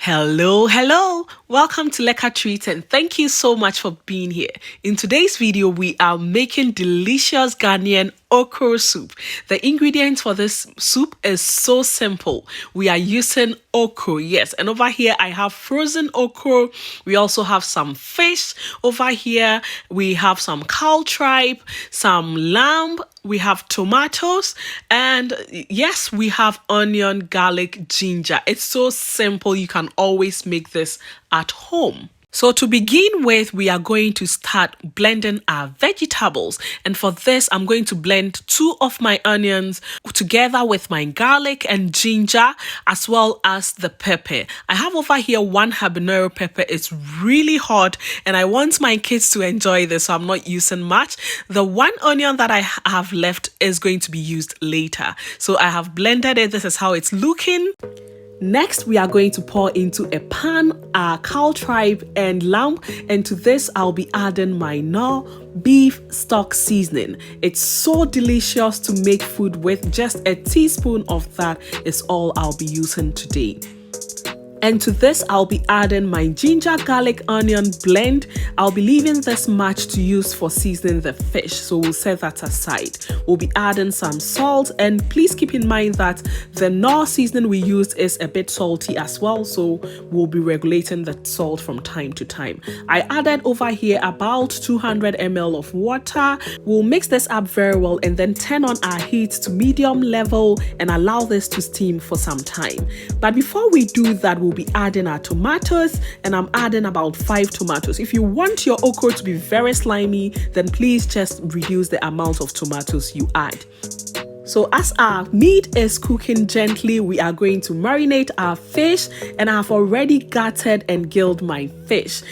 Hello. Welcome to Lecker Treats and thank you so much for being here. In today's video, we are making delicious Ghanaian okro soup. The ingredients for this soup is so simple. We are using okro, yes, and over here I have frozen okro. We also have some fish. Over here we have some cow tripe, some lamb, we have tomatoes, and yes, we have onion, garlic, ginger. It's so simple. You can always make this at home. So to begin with, we are going to start blending our vegetables. And for this, I'm going to blend 2 of my onions together with my garlic and ginger, as well as the pepper. I have over here 1 habanero pepper. It's really hot and I want my kids to enjoy this, so I'm not using much. The 1 onion that I have left is going to be used later. So I have blended it. This is how it's looking. Next, we are going to pour into a pan our cow tripe and lamb, and to this I'll be adding my Knorr beef stock seasoning. It's so delicious to make food with. Just a teaspoon of that is all I'll be using today. And to this, I'll be adding my ginger, garlic, onion blend. I'll be leaving this much to use for seasoning the fish, so we'll set that aside. We'll be adding some salt, and please keep in mind that the Knorr seasoning we used is a bit salty as well, so we'll be regulating the salt from time to time. I added over here about 200 ml of water. We'll mix this up very well and then turn on our heat to medium level and allow this to steam for some time. But before we do that, we'll be adding our tomatoes, and I'm adding about 5 tomatoes. If you want your okro to be very slimy, then please just reduce the amount of tomatoes you add. So as our meat is cooking gently, we are going to marinate our fish, and I have already gutted and grilled my fish.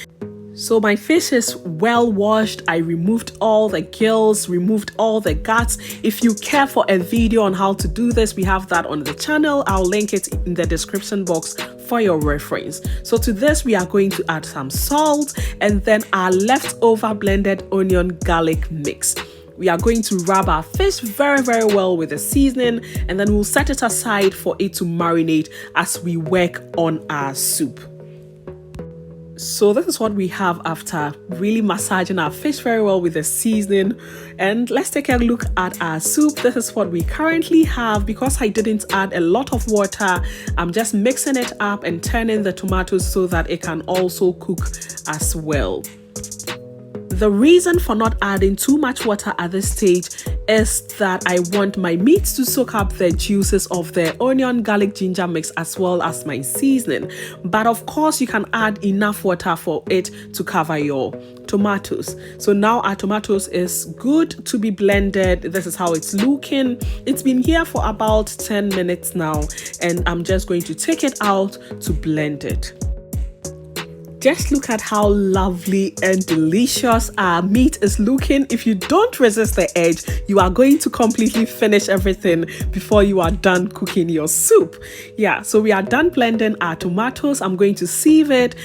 So my fish is well washed. I removed all the gills, removed all the guts. If you care for a video on how to do this, we have that on the channel. I'll link it in the description box for your reference. So to this, we are going to add some salt and then our leftover blended onion garlic mix. We are going to rub our fish very well with the seasoning, and then we'll set it aside for it to marinate as we work on our soup. So this is what we have after really massaging our fish very well with the seasoning. And let's take a look at our soup. This is what we currently have. Because I didn't add a lot of water, I'm just mixing it up and turning the tomatoes so that it can also cook as well. The reason for not adding too much water at this stage is that I want my meat to soak up the juices of the onion, garlic, ginger mix as well as my seasoning. But of course, you can add enough water for it to cover your tomatoes. So now our tomatoes is good to be blended. This is how it's looking. It's been here for about 10 minutes now, and I'm just going to take it out to blend it. Just look at how lovely and delicious our meat is looking. If you don't resist the urge, you are going to completely finish everything before you are done cooking your soup. Yeah, so we are done blending our tomatoes. I'm going to sieve it.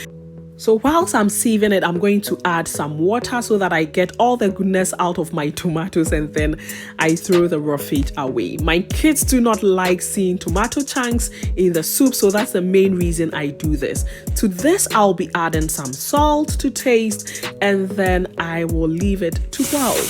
So whilst I'm sieving it, I'm going to add some water so that I get all the goodness out of my tomatoes, and then I throw the raw feet away. My kids do not like seeing tomato chunks in the soup, so that's the main reason I do this. To this, I'll be adding some salt to taste, and then I will leave it to boil.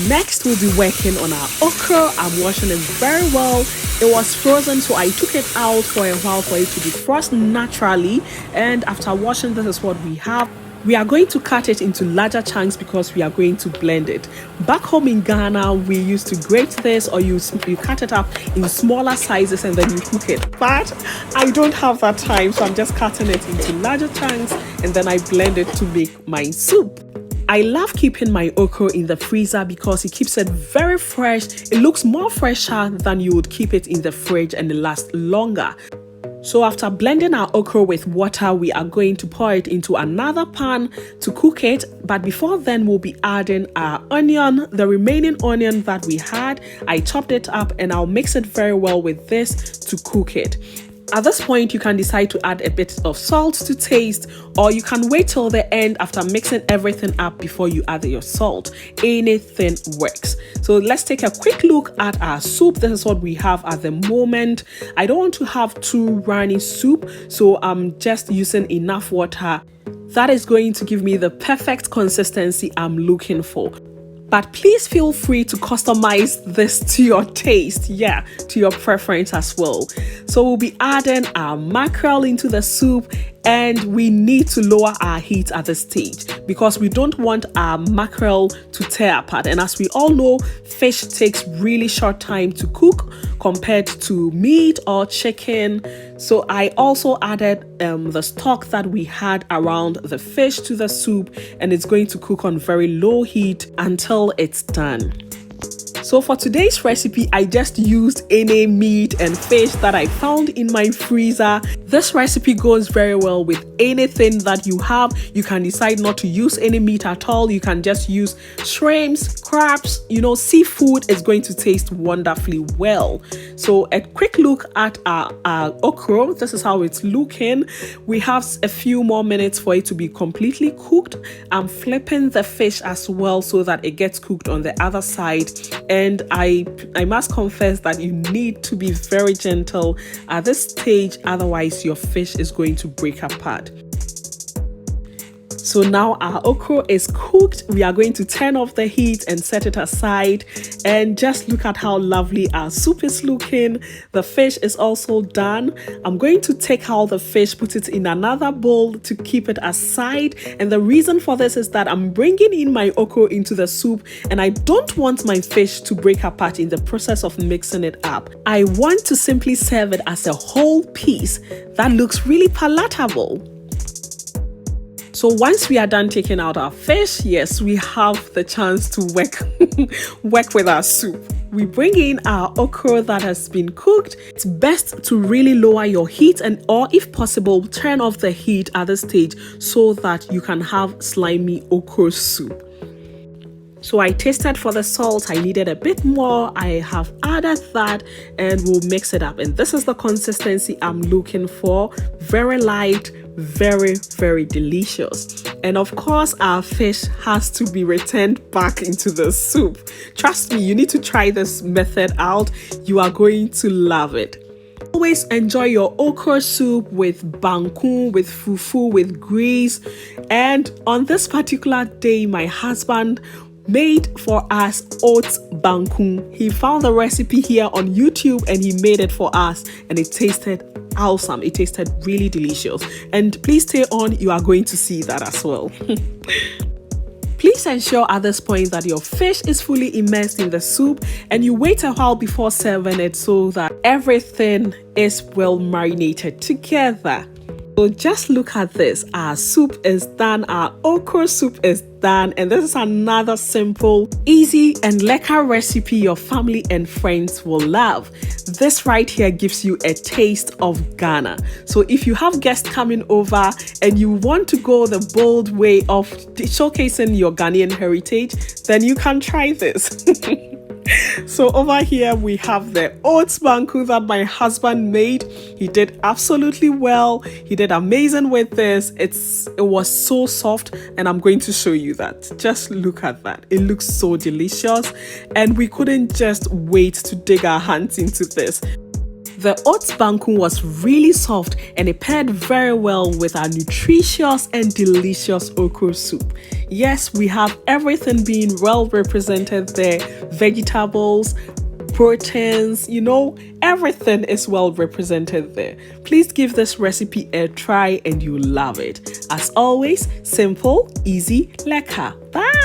Next, we'll be working on our okra. I'm washing it very well. It was frozen, so I took it out for a while for it to defrost naturally. And after washing, this is what we have. We are going to cut it into larger chunks because we are going to blend it. Back home in Ghana, we used to grate this, or you cut it up in smaller sizes and then you cook it. But I don't have that time, so I'm just cutting it into larger chunks and then I blend it to make my soup. I love keeping my okra in the freezer because it keeps it very fresh. It looks more fresher than you would keep it in the fridge, and it lasts longer. So after blending our okra with water, we are going to pour it into another pan to cook it. But before then, we'll be adding our onion, the remaining onion that we had. I chopped it up and I'll mix it very well with this to cook it. At this point, you can decide to add a bit of salt to taste, or you can wait till the end after mixing everything up before you add your salt. Anything works. So let's take a quick look at our soup. This is what we have at the moment. I don't want to have too runny soup, so I'm just using enough water. That is going to give me the perfect consistency I'm looking for. But please feel free to customize this to your taste, to your preference as well. So we'll be adding our mackerel into the soup, and we need to lower our heat at this stage because we don't want our mackerel to tear apart. And as we all know, fish takes really short time to cook compared to meat or chicken. So I also added the stock that we had around the fish to the soup, and it's going to cook on very low heat until it's done. So for today's recipe, I just used any meat and fish that I found in my freezer. This recipe goes very well with anything that you have. You can decide not to use any meat at all. You can just use shrimps, crabs, seafood is going to taste wonderfully well. So a quick look at our okro. This is how it's looking. We have a few more minutes for it to be completely cooked. I'm flipping the fish as well so that it gets cooked on the other side. And I must confess that you need to be very gentle at this stage, otherwise your fish is going to break apart. So now our okro is cooked. We are going to turn off the heat and set it aside. And just look at how lovely our soup is looking. The fish is also done. I'm going to take out the fish, put it in another bowl to keep it aside. And the reason for this is that I'm bringing in my okro into the soup, and I don't want my fish to break apart in the process of mixing it up. I want to simply serve it as a whole piece that looks really palatable. So once we are done taking out our fish, yes, we have the chance to work with our soup. We bring in our okra that has been cooked. It's best to really lower your heat or if possible, turn off the heat at this stage so that you can have slimy okra soup. So I tasted for the salt. I needed a bit more. I have added that and we'll mix it up. And this is the consistency I'm looking for. Very light, very, very delicious. And of course, our fish has to be returned back into the soup. Trust me, you need to try this method out. You are going to love it. Always enjoy your okra soup with banku, with fufu, with grease. And on this particular day, my husband made for us oats banku. He found the recipe here on YouTube and he made it for us, and it tasted awesome. It tasted really delicious. And please stay on, you are going to see that as well. Please ensure at this point that your fish is fully immersed in the soup, and you wait a while before serving it so that everything is well marinated together. So just look at this. Our soup is done. Our okra soup is done. And this is another simple, easy and lekker recipe your family and friends will love. This right here gives you a taste of Ghana. So if you have guests coming over and you want to go the bold way of showcasing your Ghanaian heritage, then you can try this. So over here we have the oats banku that my husband made. He did absolutely well. He did amazing with this. It was so soft, and I'm going to show you that. Just look at that. It looks so delicious, and we couldn't just wait to dig our hands into this. The oats banku was really soft, and it paired very well with our nutritious and delicious okra soup. Yes, we have everything being well represented there. Vegetables, proteins, everything is well represented there. Please give this recipe a try and you'll love it. As always, simple, easy, lekker. Bye!